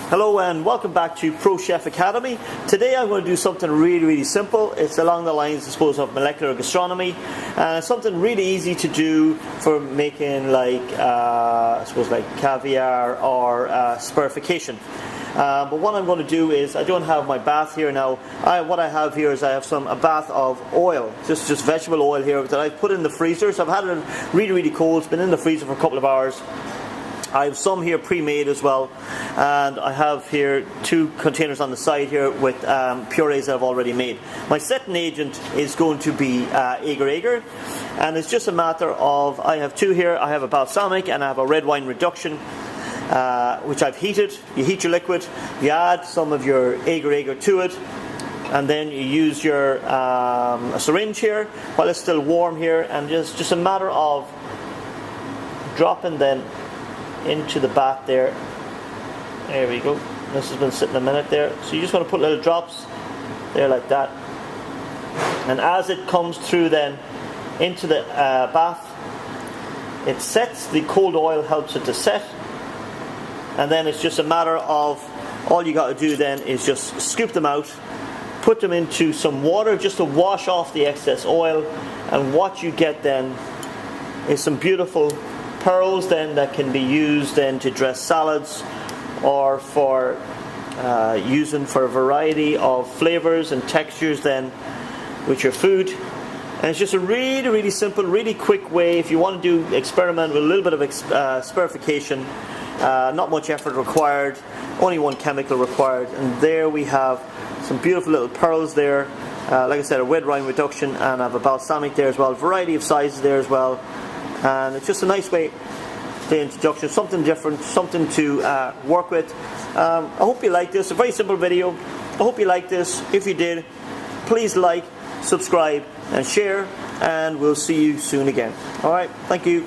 Hello and welcome back to Pro Chef Academy. Today I'm going to do something really simple. It's along the lines, I suppose, of molecular gastronomy. Something really easy to do for making like, I suppose, like caviar or sparification. But what I'm going to do is, I don't have my bath here now. What I have here is I have a bath of oil, just vegetable oil here that I've put in the freezer. So I've had it really cold. It's been in the freezer for a couple of hours. I have some here pre-made as well, and I have here 2 containers on the side here with purees that I've already made. My setting agent is going to be agar, and it's just a matter of, I have 2 here. I have a balsamic and I have a red wine reduction, which I've heated. You heat your liquid, you add some of your agar to it, and then you use your a syringe here while it's still warm here, and just a matter of dropping then into the bath there. There we go. This has been sitting a minute there. So you just want to put little drops there like that. And as it comes through then into the bath, it sets. The cold oil helps it to set. And then it's just a matter of, all you got to do then is just scoop them out, put them into some water just to wash off the excess oil. And what you get then is some beautiful pearls then that can be used then to dress salads, or for using for a variety of flavors and textures then with your food. And it's just a really simple, really quick way if you want to do experiment with a little bit of sparification. Not much effort required, only 1 chemical required. And there we have some beautiful little pearls there. Like I said, a red wine reduction, and I have a balsamic there as well, variety of sizes there as well. And it's just a nice way, the introduction, something different, something to work with. I hope you like this. A very simple video. I hope you like this. If you did, please like, subscribe and share, and we'll see you soon again. Alright, thank you.